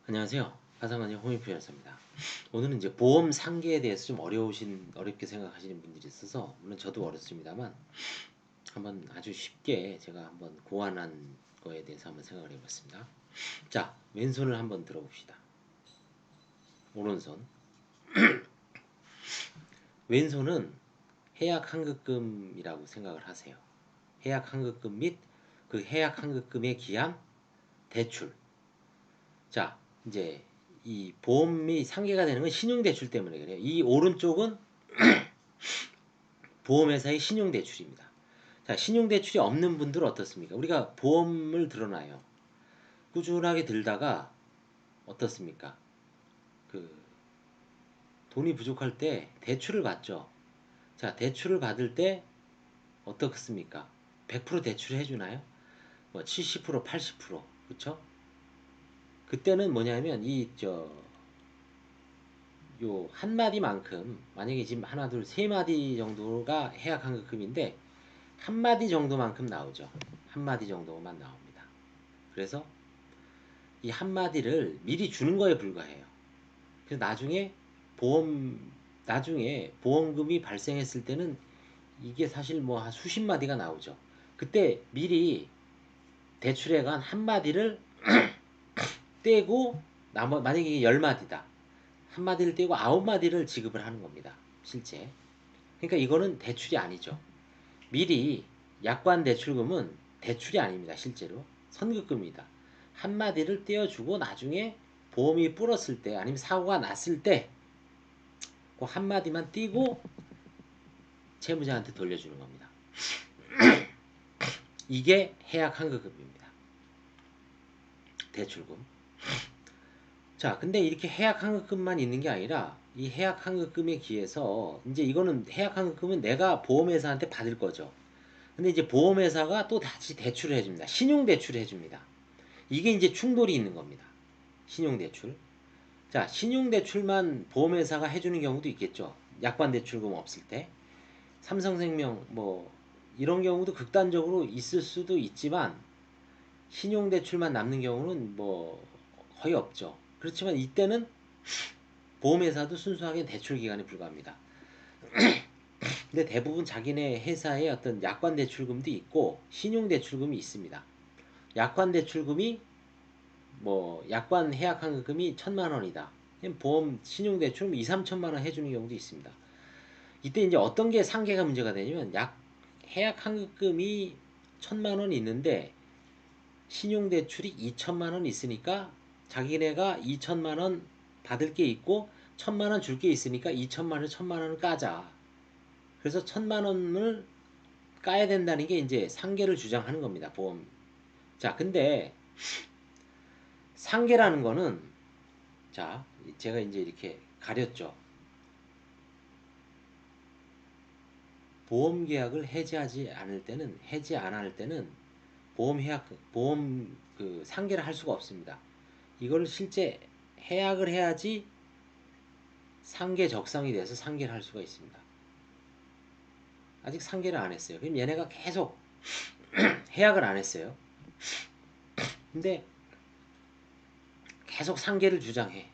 안녕하세요. 가상관계 홍익표현서입니다. 오늘은 이제 보험 상계에 대해서 좀 어렵게 생각하시는 분들이 있어서, 물론 저도 어렵습니다만, 한번 아주 쉽게 제가 한번 고안한 거에 대해서 한번 생각을 해봤습니다. 자, 왼손을 한번 들어봅시다. 오른손. 왼손은 해약 환급금이라고 생각을 하세요. 해약 환급금 및 그 해약 환급금에 기한 대출. 자, 이제 이 보험이 상계가 되는 건 신용대출 때문에 그래요. 이 오른쪽은 보험회사의 신용대출입니다. 자, 신용대출이 없는 분들은 어떻습니까? 우리가 보험을 들어놔요. 꾸준하게 들다가 어떻습니까? 그 돈이 부족할 때 대출을 받죠. 자, 대출을 받을 때 어떻습니까? 100% 대출을 해주나요? 뭐 70%, 80%, 그쵸? 그때는 뭐냐면 요 한 마디만큼, 만약에 지금 하나 둘 세 마디 정도가 해약 환급금인데 한 마디 정도만큼 나오죠. 한 마디 정도만 나옵니다. 그래서 이 한 마디를 미리 주는 거에 불과해요. 그래서 나중에 보험금이 발생했을 때는 이게 사실 뭐 한 수십 마디가 나오죠. 그때 미리 대출액 한 마디를 떼고, 만약에 이게 열 마디다. 한 마디를 떼고 아홉 마디를 지급을 하는 겁니다. 실제. 그러니까 이거는 대출이 아니죠. 미리 약관 대출금은 대출이 아닙니다. 실제로 선급금입니다. 한마디를 떼어주고 나중에 보험이 불었을 때 아니면 사고가 났을 때 그 한마디만 띄고 채무자한테 돌려주는 겁니다. 이게 해약 환급금입니다. 대출금. 자, 근데 이렇게 해약 환급금만 있는 게 아니라 이 해약 환급금에 기해서 이제 이거는 해약 환급금은 내가 보험회사한테 받을 거죠. 근데 이제 보험회사가 또 다시 대출을 해줍니다. 신용대출을 해줍니다. 이게 이제 충돌이 있는 겁니다. 신용대출. 자, 신용대출만 보험회사가 해주는 경우도 있겠죠. 약관대출금 없을 때. 삼성생명 뭐 이런 경우도 극단적으로 있을 수도 있지만 신용대출만 남는 경우는 뭐 거의 없죠. 그렇지만 이때는 보험회사도 순수하게 대출기간에 불과합니다. 근데 대부분 자기네 회사에 어떤 약관대출금도 있고 신용대출금이 있습니다. 약관대출금이 뭐 약관 해약 환급금이 1,000만 원이다. 보험 신용대출 2, 3천만 원 해주는 경우도 있습니다. 이때 이제 어떤 게 상계가 문제가 되냐면 해약 환급금이 1,000만 원 있는데 신용대출이 2천만 원 있으니까 자기네가 2천만 원 받을 게 있고 1,000만 원 줄 게 있으니까 2천만 원, 1,000만 원을 까자. 그래서 1,000만 원을 까야 된다는 게 이제 상계를 주장하는 겁니다. 보험. 자, 근데 상계라는 거는, 자, 제가 이제 이렇게 가렸죠. 보험 계약을 해지 안 할 때는 보험 그 상계를 할 수가 없습니다. 이걸 실제 해약을 해야지 상계 적성이 돼서 상계를 할 수가 있습니다. 아직 상계를 안 했어요. 그럼 얘네가 계속 해약을 안 했어요. 근데 계속 상계를 주장해.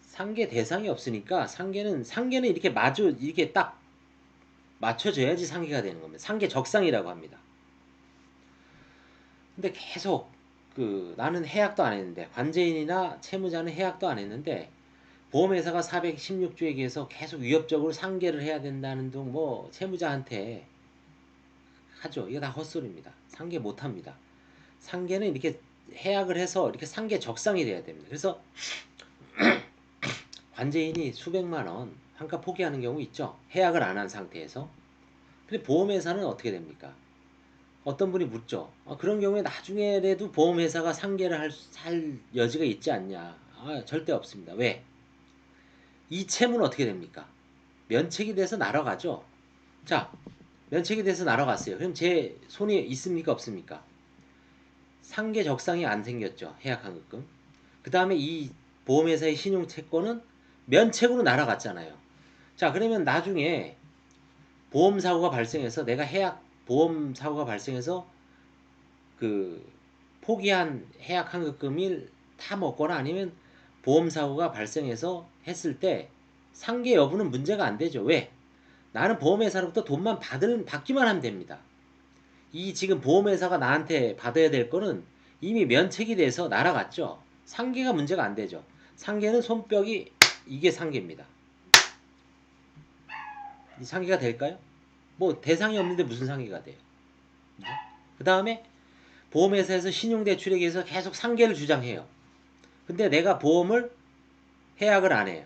상계 대상이 없으니까 상계는 이렇게 딱 맞춰져야지 상계가 되는 겁니다. 상계 적상이라고 합니다. 근데 계속 나는 해약도 안 했는데, 관제인이나 채무자는 해약도 안 했는데 보험회사가 416조에 의해서 계속 위협적으로 상계를 해야 된다는 등 뭐 채무자한테 하죠. 이거 다 헛소리입니다. 상계 못 합니다. 상계는 이렇게 해약을 해서 이렇게 상계 적상이 돼야 됩니다. 그래서 관제인이 수백만 원 환가 포기하는 경우 있죠. 해약을 안 한 상태에서. 근데 보험회사는 어떻게 됩니까? 어떤 분이 묻죠. 그런 경우에 나중에라도 보험회사가 상계를 할 여지가 있지 않냐. 절대 없습니다. 왜? 이 채무는 어떻게 됩니까? 면책이 돼서 날아가죠. 자, 면책이 돼서 날아갔어요. 그럼 제 손이 있습니까? 없습니까? 상계 적상이 안 생겼죠. 해약환급금. 그 다음에 이 보험회사의 신용채권은 면책으로 날아갔잖아요. 자, 그러면 나중에 보험사고가 발생해서 보험사고가 발생해서 그 포기한 해약 환급금을 타 먹거나 아니면 보험 사고가 발생해서 했을 때 상계 여부는 문제가 안 되죠. 왜? 나는 보험회사로부터 돈만 받기만 하면 됩니다. 이 지금 보험회사가 나한테 받아야 될 거는 이미 면책이 돼서 날아갔죠. 상계가 문제가 안 되죠. 상계는 손뼉이 이게 상계입니다. 이 상계가 될까요? 뭐 대상이 없는데 무슨 상계가 돼요? 그 다음에 보험회사에서 신용대출에 대해서 계속 상계를 주장해요. 근데 내가 보험을 해약을 안 해요.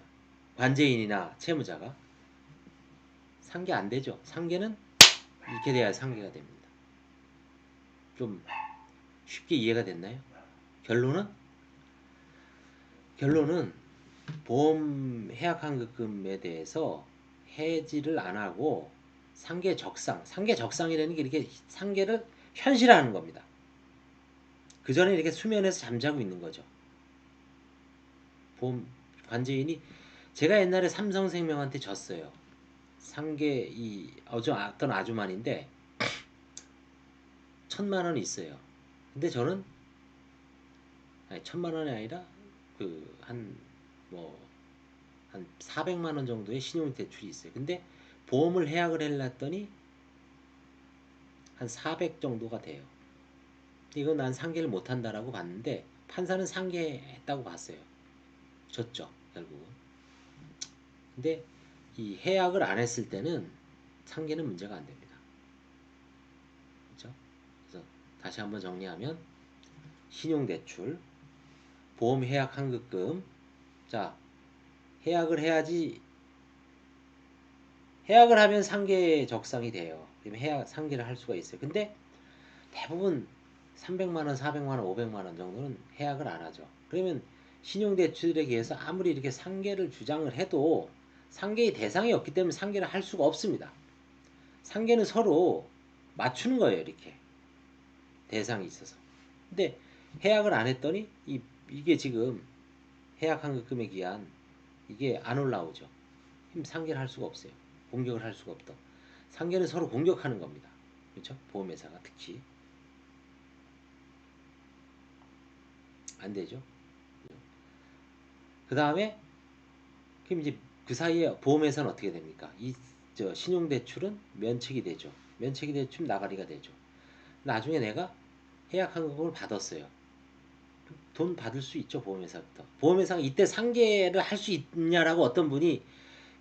관제인이나 채무자가. 상계 안 되죠. 상계는 이렇게 돼야 상계가 됩니다. 좀 쉽게 이해가 됐나요? 결론은? 결론은 보험 해약환급금에 대해서 해지를 안 하고 상계 적상이라는 게 이렇게 상계를 현실화하는 겁니다. 그 전에 이렇게 수면에서 잠자고 있는 거죠. 보험 관제인이 제가 옛날에 삼성생명한테 졌어요. 상계 어떤 아주머니인데 1,000만 원 있어요. 근데 저는 아니 1,000만 원이 아니라 그 한 400만 원 정도의 신용 대출이 있어요. 근데 보험을 해약을 해놨더니 한 400 정도가 돼요. 이거 난 상계를 못한다라고 봤는데 판사는 상계했다고 봤어요. 졌죠 결국은. 근데 이 해약을 안 했을 때는 상계는 문제가 안 됩니다. 그렇죠? 그래서 다시 한번 정리하면 신용대출, 보험 해약 환급금. 자, 해약을 해야지. 해약을 하면 상계 적상이 돼요. 그러면 상계를 할 수가 있어요. 근데 대부분 300만 원, 400만 원, 500만 원 정도는 해약을 안 하죠. 그러면 신용대출에 의해서 아무리 이렇게 상계를 주장을 해도 상계의 대상이 없기 때문에 상계를 할 수가 없습니다. 상계는 서로 맞추는 거예요. 이렇게 대상이 있어서. 근데 해약을 안 했더니 이게 지금 해약환급금에 기한 이게 안 올라오죠. 그럼 상계를 할 수가 없어요. 공격을 할 수가 없다. 상계는 서로 공격하는 겁니다. 그렇죠? 보험회사가 특히 안 되죠. 그 다음에 그럼 이제 그 사이에 보험회사는 어떻게 됩니까? 신용대출은 면책이 되죠. 면책이 되면 나가리가 되죠. 나중에 내가 해약환급금을 받았어요. 돈 받을 수 있죠. 보험회사부터. 보험회사가 이때 상계를 할 수 있냐라고 어떤 분이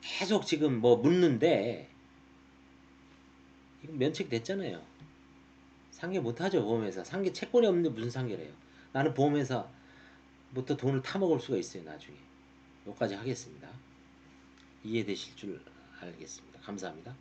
계속 지금 뭐 묻는데 이건 면책됐잖아요. 상계 못하죠. 보험회사. 상계 채권이 없는데 무슨 상계래요. 나는 보험회사부터 돈을 타먹을 수가 있어요. 나중에. 여기까지 하겠습니다. 이해되실 줄 알겠습니다. 감사합니다.